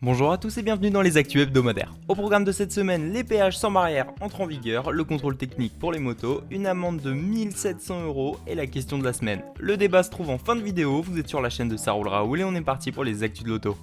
Bonjour à tous et bienvenue dans les actus hebdomadaires. Au programme de cette semaine, les péages sans barrière entrent en vigueur, le contrôle technique pour les motos, une amende de 1700 € et la question de la semaine. Le débat se trouve en fin de vidéo, vous êtes sur la chaîne de Ça roule Raoul et on est parti pour les actus de l'auto.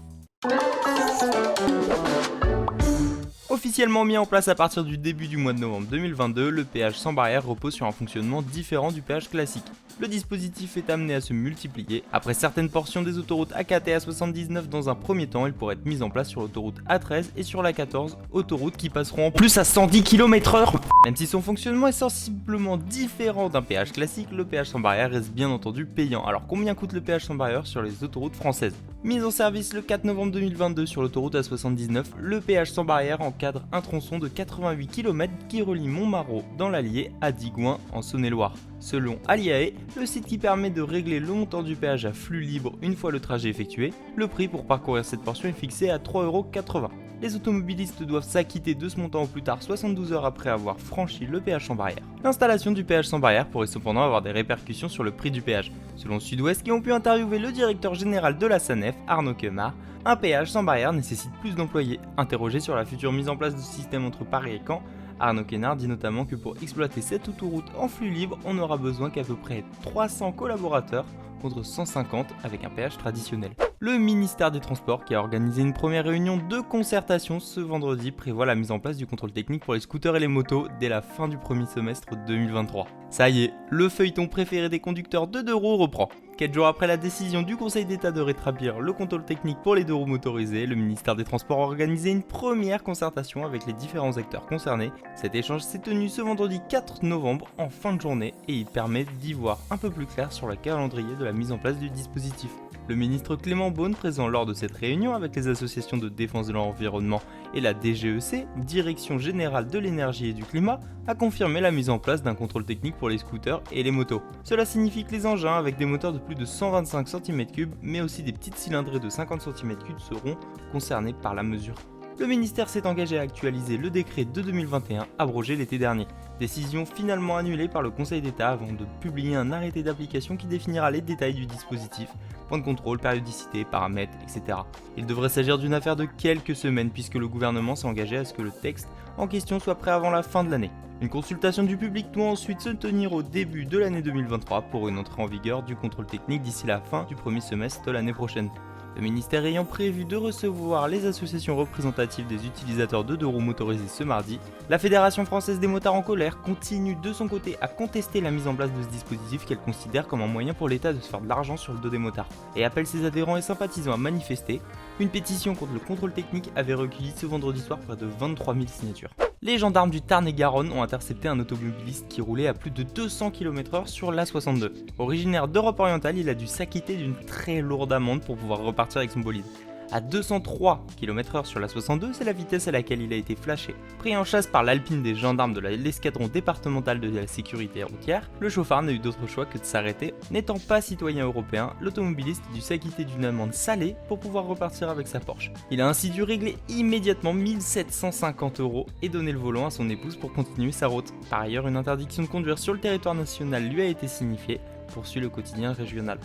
Officiellement mis en place à partir du début du mois de novembre 2022, le péage sans barrière repose sur un fonctionnement différent du péage classique. Le dispositif est amené à se multiplier. Après certaines portions des autoroutes A4 et A79 dans un premier temps, il pourrait être mis en place sur l'autoroute A13 et sur la 14, autoroutes qui passeront en plus à 110 km/h. Même si son fonctionnement est sensiblement différent d'un péage classique, le péage sans barrière reste bien entendu payant. Alors combien coûte le péage sans barrière sur les autoroutes françaises ? Mise en service le 4 novembre 2022 sur l'autoroute A79, le péage sans barrière encadre un tronçon de 88 km qui relie Montmarault dans l'Allier à Digoin en Saône-et-Loire. Selon Aliae, le site qui permet de régler le montant du péage à flux libre une fois le trajet effectué, le prix pour parcourir cette portion est fixé à 3,80 €. Les automobilistes doivent s'acquitter de ce montant au plus tard 72 heures après avoir franchi le péage sans barrière. L'installation du péage sans barrière pourrait cependant avoir des répercussions sur le prix du péage. Selon Sud-Ouest, qui ont pu interviewer le directeur général de la SANEF, Arnaud Quemard, un péage sans barrière nécessite plus d'employés. Interrogé sur la future mise en place de système entre Paris et Caen, Arnaud Quemard dit notamment que pour exploiter cette autoroute en flux libre, on n'aura besoin qu'à peu près 300 collaborateurs contre 150 avec un péage traditionnel. Le ministère des Transports, qui a organisé une première réunion de concertation ce vendredi, prévoit la mise en place du contrôle technique pour les scooters et les motos dès la fin du premier semestre 2023. Ça y est, le feuilleton préféré des conducteurs de 2 roues reprend. 4 jours après la décision du Conseil d'État de rétablir le contrôle technique pour les 2 roues motorisées, le ministère des Transports a organisé une première concertation avec les différents acteurs concernés. Cet échange s'est tenu ce vendredi 4 novembre en fin de journée et il permet d'y voir un peu plus clair sur le calendrier de la mise en place du dispositif. Le ministre Clément Beaune, présent lors de cette réunion avec les associations de défense de l'environnement et la DGEC, Direction Générale de l'Énergie et du Climat, a confirmé la mise en place d'un contrôle technique pour les scooters et les motos. Cela signifie que les engins avec des moteurs de plus de 125 cm3, mais aussi des petites cylindrées de 50 cm3 seront concernés par la mesure. Le ministère s'est engagé à actualiser le décret de 2021 abrogé l'été dernier. Décision finalement annulée par le Conseil d'État avant de publier un arrêté d'application qui définira les détails du dispositif, point de contrôle, périodicité, paramètres, etc. Il devrait s'agir d'une affaire de quelques semaines puisque le gouvernement s'est engagé à ce que le texte en question soit prêt avant la fin de l'année. Une consultation du public doit ensuite se tenir au début de l'année 2023 pour une entrée en vigueur du contrôle technique d'ici la fin du premier semestre de l'année prochaine. Le ministère ayant prévu de recevoir les associations représentatives des utilisateurs de 2 roues motorisées ce mardi, la Fédération française des motards en colère continue de son côté à contester la mise en place de ce dispositif qu'elle considère comme un moyen pour l'État de se faire de l'argent sur le dos des motards, et appelle ses adhérents et sympathisants à manifester. Une pétition contre le contrôle technique avait recueilli ce vendredi soir près de 23 000 signatures. Les gendarmes du Tarn-et-Garonne ont intercepté un automobiliste qui roulait à plus de 200 km/h sur l'A62. Originaire d'Europe orientale, il a dû s'acquitter d'une très lourde amende pour pouvoir repartir avec son bolide. À 203 km/h sur l'A62, c'est la vitesse à laquelle il a été flashé. Pris en chasse par l'Alpine des gendarmes de l'escadron départemental de la sécurité routière, le chauffard n'a eu d'autre choix que de s'arrêter. N'étant pas citoyen européen, l'automobiliste a dû s'acquitter d'une amende salée pour pouvoir repartir avec sa Porsche. Il a ainsi dû régler immédiatement 1750 € et donner le volant à son épouse pour continuer sa route. Par ailleurs, une interdiction de conduire sur le territoire national lui a été signifiée, poursuit le quotidien régional.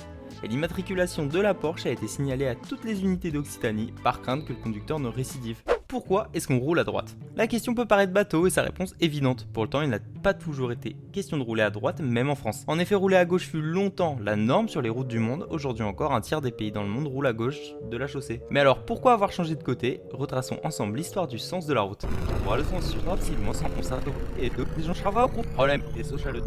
Et l'immatriculation de la Porsche a été signalée à toutes les unités d'Occitanie par crainte que le conducteur ne récidive. Pourquoi est-ce qu'on roule à droite ? La question peut paraître bateau et sa réponse évidente. Pourtant, il n'a pas toujours été question de rouler à droite, même en France. En effet, rouler à gauche fut longtemps la norme sur les routes du monde. Aujourd'hui encore, un tiers des pays dans le monde roulent à gauche de la chaussée. Mais alors, pourquoi avoir changé de côté ? Retraçons ensemble l'histoire du sens de la route. Voilà le sens rapidement sans constater et deux des gens problème et social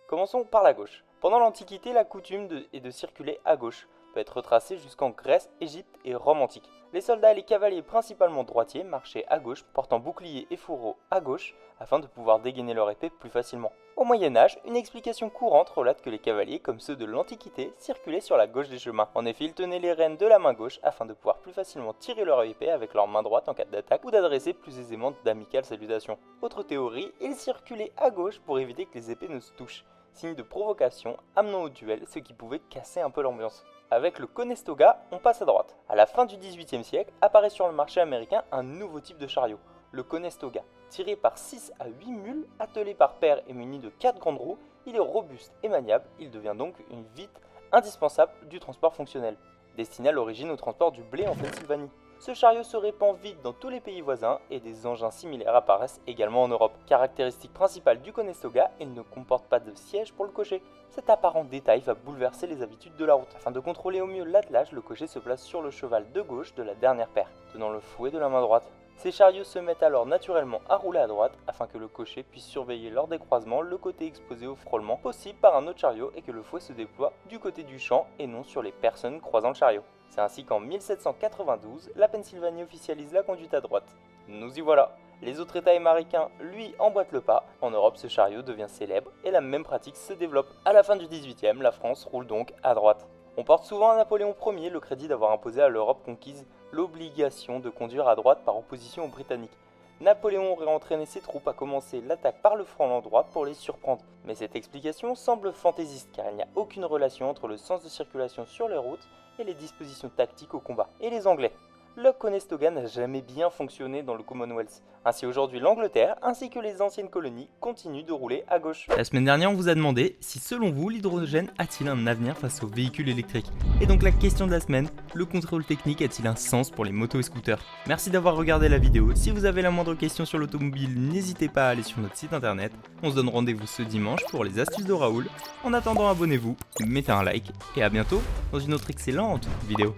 Commençons par la gauche. Pendant l'Antiquité, la coutume est de circuler à gauche peut être retracée jusqu'en Grèce, Égypte et Rome antique. Les soldats et les cavaliers, principalement droitiers, marchaient à gauche, portant bouclier et fourreau à gauche, afin de pouvoir dégainer leur épée plus facilement. Au Moyen-Âge, une explication courante relate que les cavaliers, comme ceux de l'Antiquité, circulaient sur la gauche des chemins. En effet, ils tenaient les rênes de la main gauche afin de pouvoir plus facilement tirer leur épée avec leur main droite en cas d'attaque ou d'adresser plus aisément d'amicales salutations. Autre théorie, ils circulaient à gauche pour éviter que les épées ne se touchent. Signe de provocation, amenant au duel, ce qui pouvait casser un peu l'ambiance. Avec le Conestoga, on passe à droite. À la fin du XVIIIe siècle, apparaît sur le marché américain un nouveau type de chariot, le Conestoga. Tiré par 6 à 8 mules, attelé par paire et muni de 4 grandes roues, il est robuste et maniable, il devient donc une vite indispensable du transport fonctionnel. destiné à l'origine au transport du blé en Pennsylvanie. Ce chariot se répand vite dans tous les pays voisins et des engins similaires apparaissent également en Europe. Caractéristique principale du Conestoga, il ne comporte pas de siège pour le cocher. Cet apparent détail va bouleverser les habitudes de la route. Afin de contrôler au mieux l'attelage, le cocher se place sur le cheval de gauche de la dernière paire, tenant le fouet de la main droite. Ces chariots se mettent alors naturellement à rouler à droite afin que le cocher puisse surveiller lors des croisements le côté exposé au frôlement possible par un autre chariot et que le fouet se déploie du côté du champ et non sur les personnes croisant le chariot. C'est ainsi qu'en 1792, la Pennsylvanie officialise la conduite à droite. Nous y voilà. Les autres États américains, lui, emboîtent le pas. En Europe, ce chariot devient célèbre et la même pratique se développe. À la fin du 18e, la France roule donc à droite. On porte souvent à Napoléon Ier le crédit d'avoir imposé à l'Europe conquise l'obligation de conduire à droite par opposition aux Britanniques. Napoléon aurait entraîné ses troupes à commencer l'attaque par le flanc droit pour les surprendre. Mais cette explication semble fantaisiste car il n'y a aucune relation entre le sens de circulation sur les routes et les dispositions tactiques au combat. Et les Anglais ? Le Conestoga n'a jamais bien fonctionné dans le Commonwealth. Ainsi aujourd'hui l'Angleterre ainsi que les anciennes colonies continuent de rouler à gauche. La semaine dernière on vous a demandé si selon vous l'hydrogène a-t-il un avenir face aux véhicules électriques. Et donc la question de la semaine, le contrôle technique a-t-il un sens pour les motos et scooters? Merci d'avoir regardé la vidéo. Si vous avez la moindre question sur l'automobile, n'hésitez pas à aller sur notre site internet. On se donne rendez-vous ce dimanche pour les astuces de Raoul. En attendant, abonnez-vous, mettez un like et à bientôt dans une autre excellente vidéo.